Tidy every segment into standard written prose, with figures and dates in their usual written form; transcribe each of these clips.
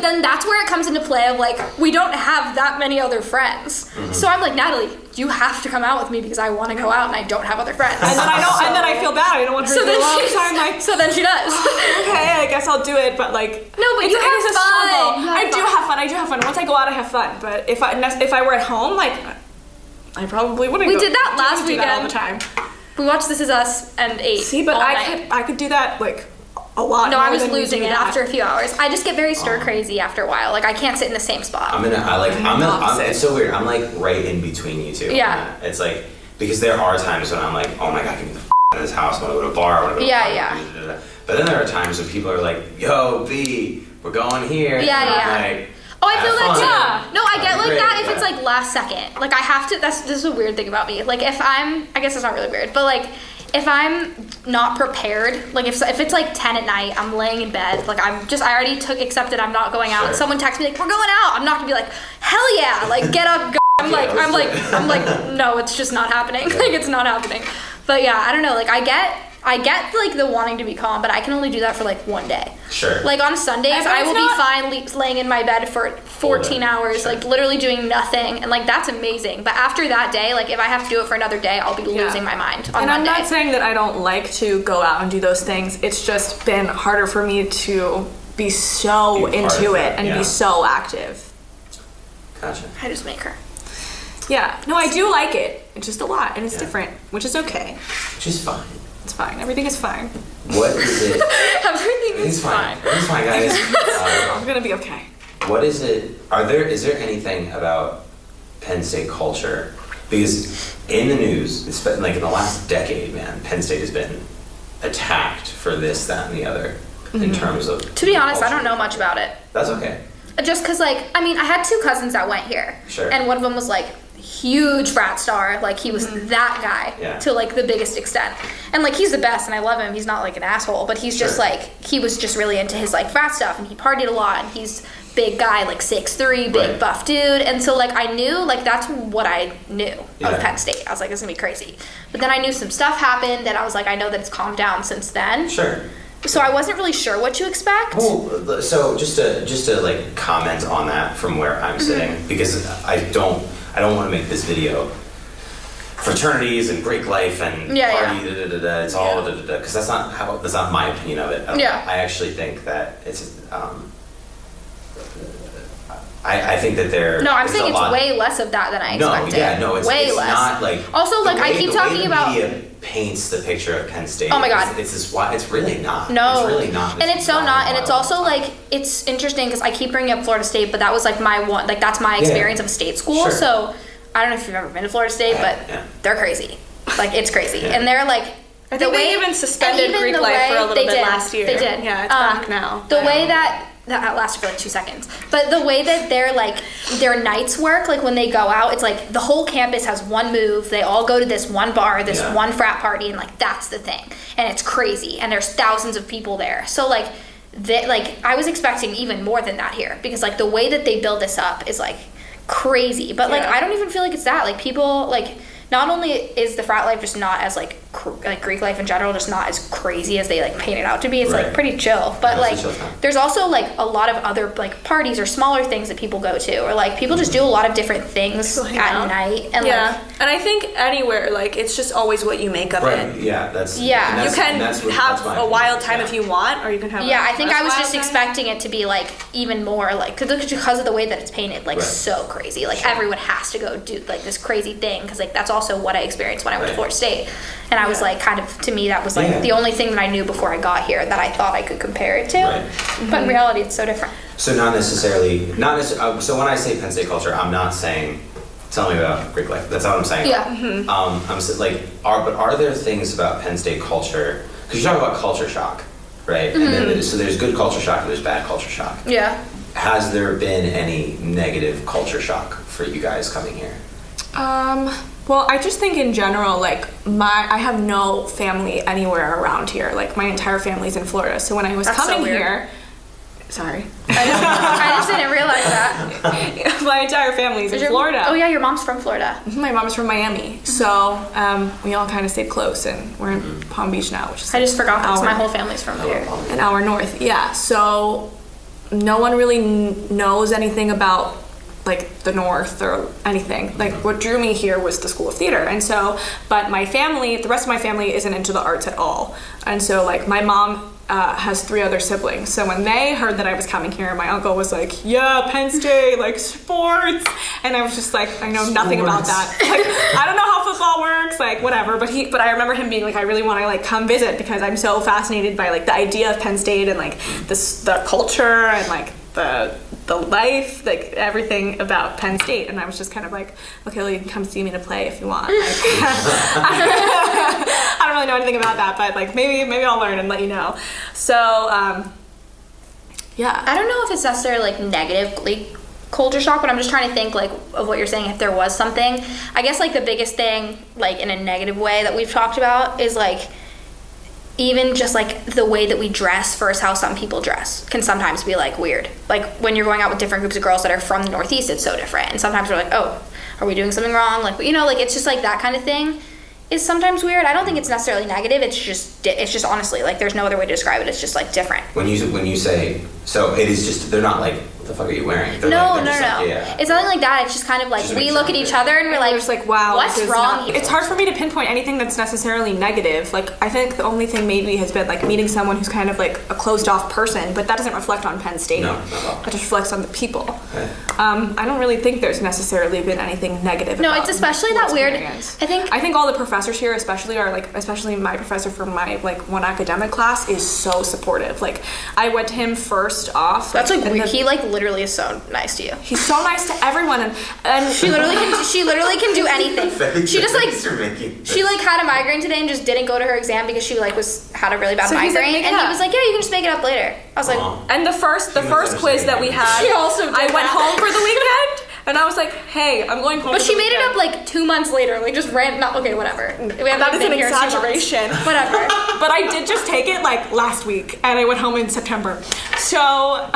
but then that's where it comes into play of like, we don't have that many other friends. So I'm like, Natalie, you have to come out with me because I want to go out and I don't have other friends. And then I feel bad. I don't want her to go out. So I'm like, so then she does. Okay, I guess I'll do it. But like, no, but it is a struggle. I do have fun. Once I go out, I have fun. But if I were at home, like, I probably wouldn't. We did that last weekend all the time. We watched This Is Us and ate. See, but I could do that like a lot. No, I was losing it after a few hours. I just get very stir crazy after a while. Like I can't sit in the same spot. It's so weird. I'm like right in between you two. Yeah. It's like, because there are times when I'm like, oh my god, get me the out of this house. I want to go to a bar. I want to go to a party. But then there are times when people are like, yo, B, we're going here. Like, oh, I feel that too. No, I get like that if it's like last second. Like I have to, this is a weird thing about me. Like if I guess it's not really weird, but like if I'm not prepared, like if it's like 10 at night, I'm laying in bed, like I already accepted I'm not going out. And someone texts me like, we're going out. I'm not gonna be like, hell yeah, like get up, go. I'm like, no, it's just not happening. Like it's not happening. But yeah, I don't know. Like I get like the wanting to be calm, but I can only do that for like one day. Sure. Like on Sundays, I will be fine laying in my bed for 14 hours, like literally doing nothing, and like that's amazing. But after that day, like if I have to do it for another day, I'll be losing my mind on And Monday. I'm not saying that I don't like to go out and do those things. It's just been harder for me to be so into it and be so active. Gotcha. I just make her. Yeah. No, I do like it. It's just a lot, and it's different, which is okay. Which is fine. It's fine. Everything is fine. What is it? Everything is fine. Everything's fine, guys. I'm gonna be okay. What is it? Is there anything about Penn State culture? Because in the news, it's been like in the last decade, man, Penn State has been attacked for this, that, and the other in terms of. To be honest, culture. I don't know much about it. That's okay. Just because, like, I mean, I had 2 cousins that went here. Sure. And one of them was, like, huge frat star. Like, he was that guy to, like, the biggest extent. And, like, he's the best, and I love him. He's not, like, an asshole. But he's just, like, he was just really into his, like, frat stuff. And he partied a lot. And he's big guy, like, 6'3", big buff dude. And so, like, I knew, like, that's what I knew of Penn State. I was like, this is going to be crazy. But then I knew some stuff happened. And I was like, I know that it's calmed down since then. Sure. So I wasn't really sure what to expect. Well, so just to like comment on that from where I'm sitting, because I don't want to make this video fraternities and Greek life and party it's all because that's not my opinion of it. I actually think that it's I think that there. No, I'm saying it's way less of that than I expected. It's way it's less. Not like also, like I keep talking about. Media paints the picture of Penn State. Oh my god, it's really not. No, it's really not. And it's so not. And it's also like it's interesting because I keep bringing up Florida State, but that was like that's my experience of state school. Sure. So I don't know if you've ever been to Florida State, but they're crazy. Like it's crazy, and they're like. I think they even suspended Greek life for a little bit last year. They did. Yeah, it's back now. The way that lasted for like 2 seconds. But the way that their nights work, like when they go out, it's like the whole campus has one move. They all go to this one bar, this one frat party, and like that's the thing. And it's crazy. And there's thousands of people there. So like I was expecting even more than that here because like the way that they build this up is like crazy. But like I don't even feel like it's that. Like people like not only is the frat life just not as like Greek life in general just not as crazy as they like paint it out to be. It's like pretty chill, but like there's also like a lot of other like parties or smaller things that people go to, or like people just do a lot of different things at night. And and I think anywhere like it's just always what you make of it. You can have a wild time if you want, or you can have I think I was just expecting it to be like even more like because of the way that it's painted like so crazy, like everyone has to go do like this crazy thing because like that's also what I experienced when I went to Florida State. And I was like, kind of, to me, that was like the only thing that I knew before I got here that I thought I could compare it to. But in reality, it's so different. So not necessarily. So when I say Penn State culture, I'm not saying, tell me about Greek life. That's not what I'm saying. Yeah. I'm like, are there things about Penn State culture? Because you talk about culture shock, right? And then so there's good culture shock and there's bad culture shock. Yeah. Has there been any negative culture shock for you guys coming here? Well, I just think in general, like I have no family anywhere around here. Like my entire family's in Florida. So when I was coming here, sorry, I just didn't realize that. My entire family's in Florida. Oh yeah, your mom's from Florida. My mom's from Miami. So we all kind of stayed close, and we're in Palm Beach now, which is I just forgot that my whole family's from here. An hour north. Yeah. So no one really knows anything about like the North or anything. Like what drew me here was the School of Theater. And so, but my family, the rest of my family isn't into the arts at all. And so like my mom has 3 other siblings. So when they heard that I was coming here, my uncle was like, yeah, Penn State, like sports. And I was just like, I know nothing about that. Like, I don't know how football works, like whatever. But I remember him being like, I really want to like come visit because I'm so fascinated by like the idea of Penn State and like the culture and like the life, like everything about Penn State. And I was just kind of like, okay, well, you can come see me in a play if you want. Like, I don't really know anything about that, but like maybe I'll learn and let you know. So yeah, I don't know if it's necessarily like negatively culture shock, but I'm just trying to think like of what you're saying. If there was something, I guess like the biggest thing like in a negative way that we've talked about is like even just like the way that we dress versus how some people dress can sometimes be like weird. Like when you're going out with different groups of girls that are from the Northeast, it's so different. And sometimes we're like, oh, are we doing something wrong? Like, you know, like it's just like that kind of thing is sometimes weird. I don't think it's necessarily negative. It's just honestly like there's no other way to describe it. It's just like different. When you say, so it is just, they're not like, what the fuck are you wearing? They're no. Like, yeah. It's nothing like that. It's just kind of like we look at each other and we're like, just like, wow, what's wrong here? It's hard for me to pinpoint anything that's necessarily negative. Like I think the only thing maybe has been like meeting someone who's kind of like a closed off person, but that doesn't reflect on Penn State. No, not at all. That just reflects on the people. Okay. I don't really think there's necessarily been anything negative. No, about it's especially that weird. I think all the professors here, especially my professor for my like one academic class, is so supportive. Like I went to him first off. That's like weird. He like literally is so nice to you. He's so nice to everyone, and she literally can do anything. She just like she like had a migraine today and just didn't go to her exam because she like had a really bad migraine, and he was like, yeah, you can just make it up later. I was like, and the first quiz that we had, she also did I went home for the weekend. And I was like, hey, I'm going home. But she made it up like 2 months later, like just okay, whatever. That is an exaggeration. Whatever. But I did just take it like last week, and I went home in September. So,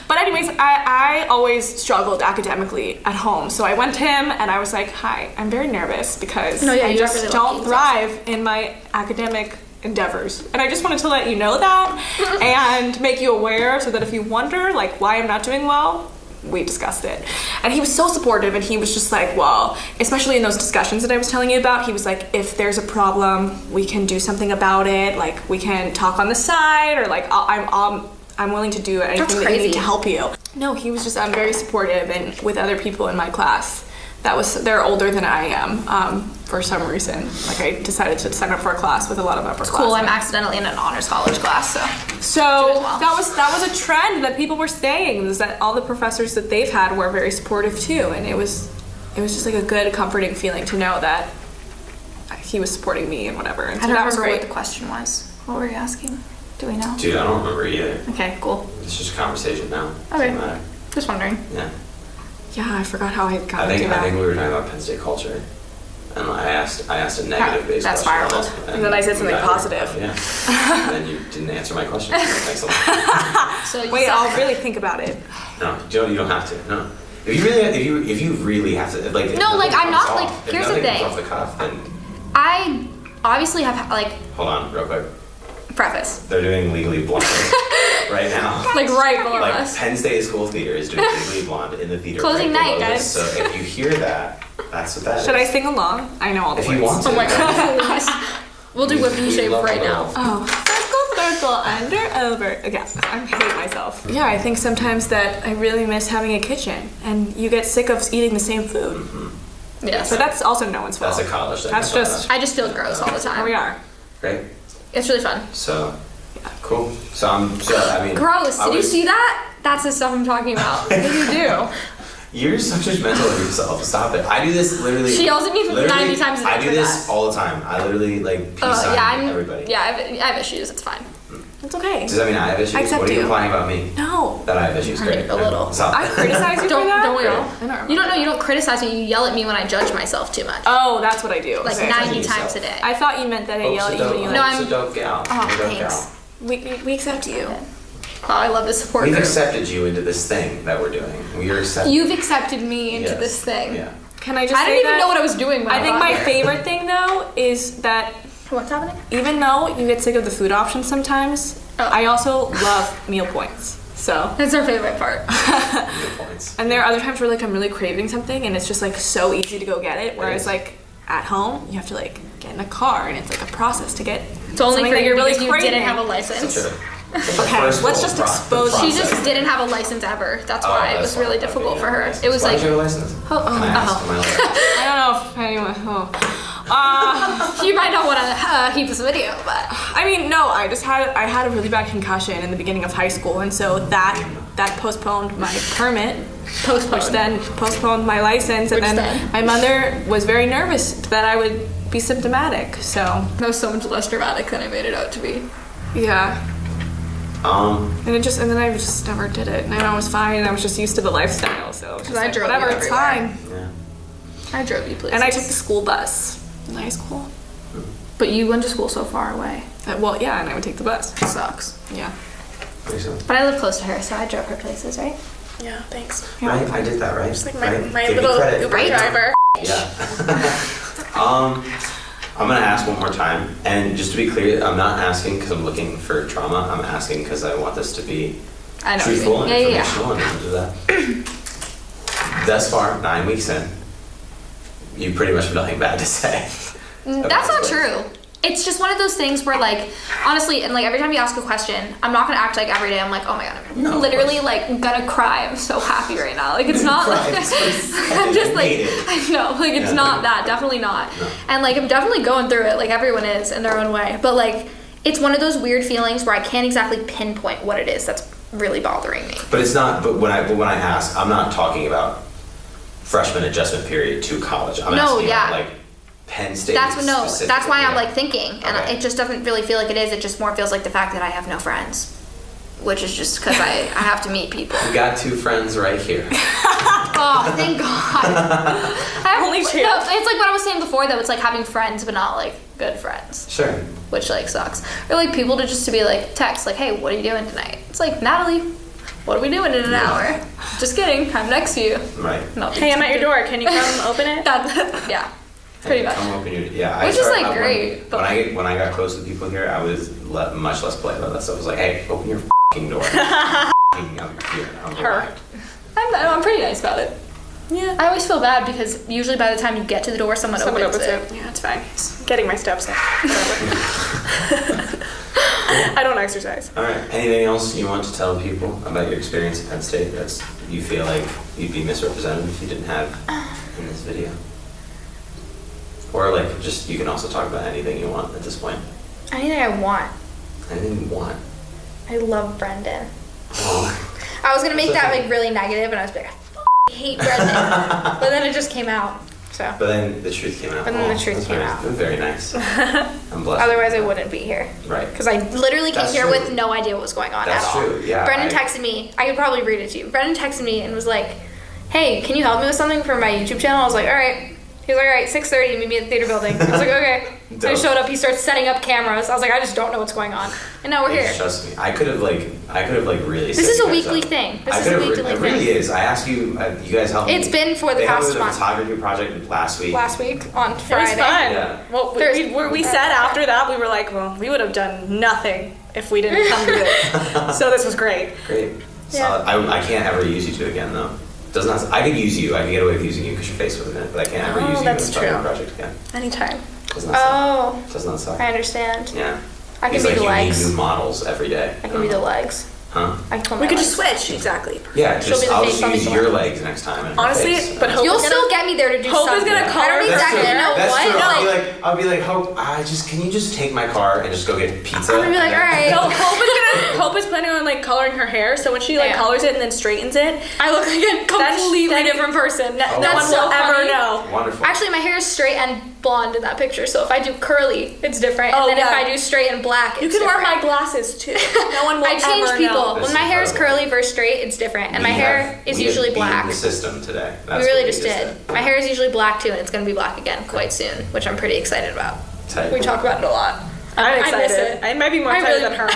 but anyways, I always struggled academically at home. So I went to him, and I was like, hi, I'm very nervous because I just really don't thrive in my academic endeavors. And I just wanted to let you know that and make you aware so that if you wonder like why I'm not doing well, we discussed it. And he was so supportive, and he was just like, well, especially in those discussions that I was telling you about, he was like, if there's a problem, we can do something about it. Like we can talk on the side, or like I'm willing to do anything that you need to help you. No, he was just very supportive, and with other people in my class. They're older than I am, for some reason. Like I decided to sign up for a class with a lot of upper class. Cool, I'm accidentally in an honors college class, so that was a trend that people were saying, was that all the professors that they've had were very supportive too, and it was just like a good, comforting feeling to know that he was supporting me and whatever. And so I don't that was remember great. what the question was. What were you asking? Do we know? Dude, I don't remember either. Okay, cool. It's just a conversation now. Okay. Just wondering. Yeah. Yeah, I forgot how I got into that. I think we were talking about Penn State culture, and I asked a negative based That's question. spiraled. And then I said something positive. Yeah. And then you didn't answer my question. Thanks a lot. So wait, I'll really think about it. No, Joe, you don't have to. No. If you really have to, like. No, like I'm not like. Here's the thing. Off the cuff, then. I obviously have like. Hold on, real quick. Preface. They're doing Legally Blonde right now. Like right below like us. Penn State School of Theater is doing Legally Blonde in the theater. Closing right night, guys. So if you hear that, that's what that is. Should I sing along? I know all the if words. You want to. Oh my god, please. We'll do whipping shape right now. Oh, circle, under, over. Okay, I hate myself. Yeah, I think sometimes that I really miss having a kitchen, and you get sick of eating the same food. Mm-hmm. Yes. But that's also no one's fault. That's a college thing. That's just. I just feel gross all the time. Here we are. Great. It's really fun. So, cool. I mean. Gross. Did you see that? That's the stuff I'm talking about. What did you do? You're so judgmental of yourself. Stop it. I do this literally. She yells at me 90 times a day. I do this all the time. I literally like peace sign everybody. Yeah, I have issues. It's fine. It's okay. Does that mean I have issues? I accept what are you you. implying about me? No. That I have issues. Great. A little. I criticize you for that? Don't we all? I don't remember. You don't know. You don't criticize me. You yell at me when I judge myself too much. Oh, that's what I do. Like okay. 90 times a day. I thought you meant that I yell at you when you. No, I'm. a dope gal. Oh, You're a dope thanks. gal. We accept you. Wow, I love this support We've group. accepted you into this thing that we're doing. We are accepted. You've accepted me into Yes. this thing. Yeah. Can I just I say didn't even that know what I was doing when I think got my here. favorite thing though is that What's happening? even though you get sick of the food options sometimes, I also love meal points. So That's our favorite part. Good points. and there are other times where like I'm really craving something and it's just like so easy to go get it. Whereas like at home you have to like get in a car and it's like a process to get. It's only something for that you you're really because you craving. didn't have a license. Okay, let's just expose. She just didn't have a license ever. That's why it was really difficult for her. It was Why like, did you have a license? oh, Can I ask? Am I allowed? I don't know if anyone. you might not want to keep this video, but I mean, no. I had a really bad concussion in the beginning of high school, and so that postponed my permit. Which then postponed my license, and then my mother was very nervous that I would be symptomatic. So that was so much less dramatic than I made it out to be. yeah. And then I just never did it, and I was fine, and I was just used to the lifestyle, so it was just I like, drove whatever, you it's everywhere. fine. Yeah. I drove you places. And I took the school bus in high school. But you went to school so far away. Well, yeah, and I would take the bus. It sucks. Yeah. Makes sense. But I live close to her, so I drove her places, right? Yeah, thanks. Right? I did that, right? Just like Right? my Give me little credit. Uber Right? driver. Yeah. I'm gonna ask one more time, and just to be clear, I'm not asking because I'm looking for trauma. I'm asking because I want this to be I know. truthful and Yeah. informational and into that. Thus far, 9 weeks in, you pretty much have nothing bad to say. That's not true. It's just one of those things where, like, honestly, and like every time you ask a question, I'm not gonna act like every day I'm like, oh my god, I'm No, of literally course. like gonna cry. I'm so happy right now. Like it's not like I'm just like I know, like it's not that, definitely not. No. And like I'm definitely going through it, like everyone is in their own way. But like it's one of those weird feelings where I can't exactly pinpoint what it is that's really bothering me. But it's not. But when I ask, I'm not talking about freshman adjustment period to college. I'm No, asking yeah. about, like Penn State. That's why I'm yeah. like thinking, and Okay. it just doesn't really feel like it is. It just more feels like the fact that I have no friends, which is just because I have to meet people. We got 2 friends right here. Oh, thank God. I have, Only 2. No, it's like what I was saying before, though. It's like having friends, but not like good friends, Sure. which like sucks. Or like people to be like text, like, hey, what are you doing tonight? It's like, Natalie, what are we doing in an hour? Just kidding. I'm next to you. Right. No, Hey, I'm at your door. Can you come open it? yeah. Pretty much. Come open your, yeah. Which is, like, great, but- When I got close with people here, I was much less polite about that stuff. I was like, hey, open your fucking door. I'm here. I'm Her. I'm pretty nice about it. Yeah. I always feel bad because usually by the time you get to the door, someone opens it. Yeah, it's fine. Just getting my steps in. I don't exercise. All right. Anything else you want to tell people about your experience at Penn State that's you feel like you'd be misrepresented if you didn't have in this video? Or like just you can also talk about anything you want at this point. Anything I want. Anything you want. I love Brendan. Oh. I was gonna make That's that okay. like really negative, and I was like, I hate Brendan, but then it just came out. So But then the truth came out. But then the Oh, truth that's came very, out. Very nice. I'm blessed. otherwise I wouldn't be here. Right. Because I literally came That's here true. with no idea what was going on That's at all. true, yeah, Brendan I- texted me. I could probably read it to you. Brendan texted me and was like, hey, can you help me with something for my YouTube channel? I was like, all right. He was like, all right, 6:30, meet me at the theater building. I was like, okay. So I Dope. showed up, he starts setting up cameras. I was like, I just don't know what's going on. And now we're here. Trust me. I could have really. This is a weekly thing. This is a weekly It really thing. is. I asked you. You guys helped me. It's been for the They helped past me with a month. photography project last week. Last week on It was Friday. fun. Yeah. Well, There's- we said after that, we were like, well, we would have done nothing if we didn't come to this. So this was great. Great. Yeah. Solid. I can't ever use you two again though. Doesn't have, I could use you. I could get away with using you because your face was in it, but I can't ever Oh, use you in that's a photography true. project again. Anytime. Doesn't that suck? Oh, Doesn't that suck? I understand. Yeah. I can It's be like the you legs. need new models every day. I can be the legs. Huh? I can put We my could legs. just switch. Exactly. Yeah, She'll just be the I'll face, just I'll be use the your leg. legs next time. and her Honestly, face. but Hope You'll is gonna- still get me there to do Hope is something. gonna call I don't her. exactly That's know That's what. true. Like, I'll be like, Hope, can you just take my car and just go get pizza? I'm gonna be like, all right. No, Hope is planning on like coloring her hair, so when she like Yeah. colors it and then straightens it, I look like a completely then- different person. no That's one so will ever funny. know. Wonderful. Actually, my hair is straight and blonde in that picture. So if I do curly, it's different. Oh, And then if yeah. I do straight and black, You it's can wear different. my glasses too. No one will I change ever people. know. This When my is hair is incredible. curly versus straight, it's different. And my hair is usually black. The system today. We That's really what just did. My hair is usually black too, and it's gonna be black again quite soon, which I'm pretty excited about. Tight. We talk about it a lot. I'm I miss excited. it. I might be more I excited really, than her.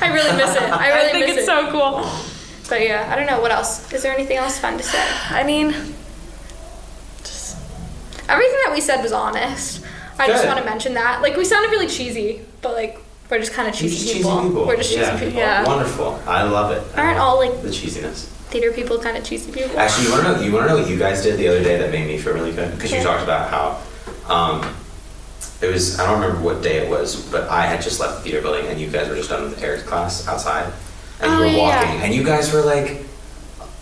I really miss it. I really think miss it's it. so cool. But yeah, I don't know what else. Is there anything else fun to say? I mean, Everything that we said was honest. I just Good. want to mention that. Like we sounded really cheesy, but like We're just kind of You're just cheesy people. We're just cheesy people. Yeah. Wonderful. I love it. Aren't all like the cheesiness? Theater people kind of cheesy people? Actually, you wanna know what you guys did the other day that made me feel really good? Because you talked about how it was, I don't remember what day it was, but I had just left the theater building and you guys were just done with Eric's class outside. And you were walking and you guys were like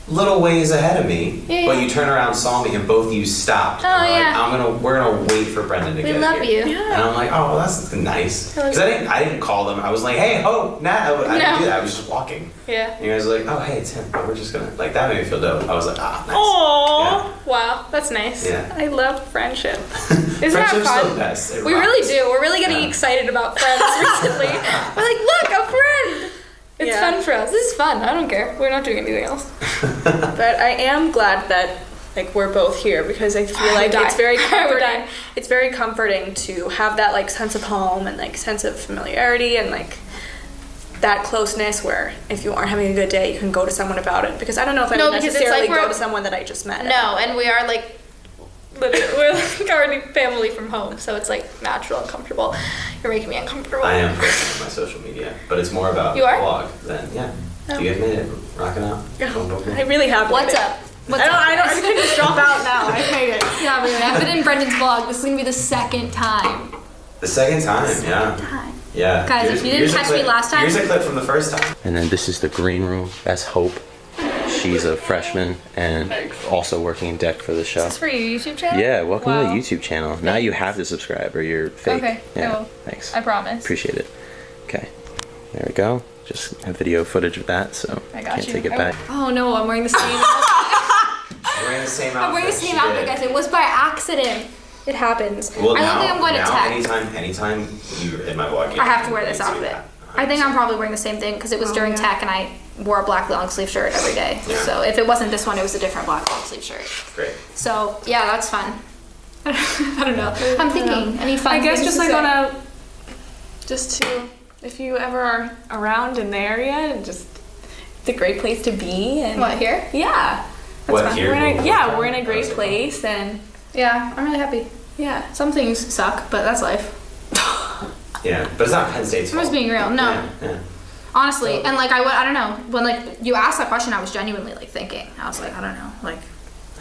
little ways ahead of me, but you turned around, saw me, and both of you stopped. We're gonna wait for Brendan to get here. We love you. Yeah. And I'm like, oh, well, that's nice. Because I didn't call them. I was like, hey, ho, Nat. I didn't do that. I was just walking. Yeah. And you guys were like, oh, hey, it's him. We're just gonna, like, that made me feel dope. I was like, ah, nice. Aww. Yeah. Wow, that's nice. Yeah. I love friendship. Isn't that fun? The best. We really do. We're really getting excited about friends recently. We're like, look, a friend. It's fun for us. This is fun. I don't care. We're not doing anything else. But I am glad that like we're both here because I feel like it's very comforting. It's very comforting to have that like sense of home and like sense of familiarity and like that closeness where if you aren't having a good day, you can go to someone about it. Because I don't know if I would necessarily go to someone that I just met. No, and we are like. We're like already family from home, so it's like natural and comfortable. You're making me uncomfortable. I am posting on my social media, but it's more about the vlog than You guys made it, rocking out. Yeah, I really have. What's up? I can just drop out now. I've made it. Yeah, but I've been in Brendan's vlog. This is gonna be the second time. The second time, yeah. Guys, if you didn't catch me last time, here's a clip from the first time. And then this is the green room. That's Hope. She's a freshman and also working in deck for the show. Is this for your YouTube channel? Yeah, welcome to the YouTube channel. Now you have to subscribe or you're fake. Okay, yeah, thanks. I promise. Appreciate it. Okay, there we go. Just have video footage of that, so I can't take it back. Oh no, I'm wearing the same I'm wearing the same outfit. I'm wearing the same outfit, guys. It was by accident. It happens. Well, I don't think I'm going to tech. Anytime you're in my vlog, I have to wear this outfit. I think I'm probably wearing the same thing because it was during tech and I wore a black long sleeve shirt every day. Yeah. So if it wasn't this one, it was a different black long sleeve shirt. Great. So yeah, that's fun. I don't know. I'm thinking any fun. I guess things just to like say? on a, just to, if you ever are around in the area, it's a great place to be. And what, here? Yeah. What, fun. Here? We're in a great place and. Yeah, I'm really happy. Yeah. Some things suck, but that's life. Yeah, but it's not Penn State's fault. I'm just being real. No. Yeah. Honestly, and like I don't know. When like you asked that question, I was genuinely like thinking. I was like, I don't know, like.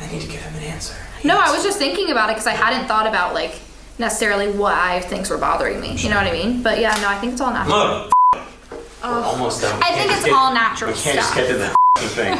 I need to give him an answer. I was just thinking about it because I hadn't thought about like necessarily why things were bothering me. You know what I mean? But yeah, no, I think it's all natural. We're almost done. I think it's all natural We can't just stuff. get to the thing.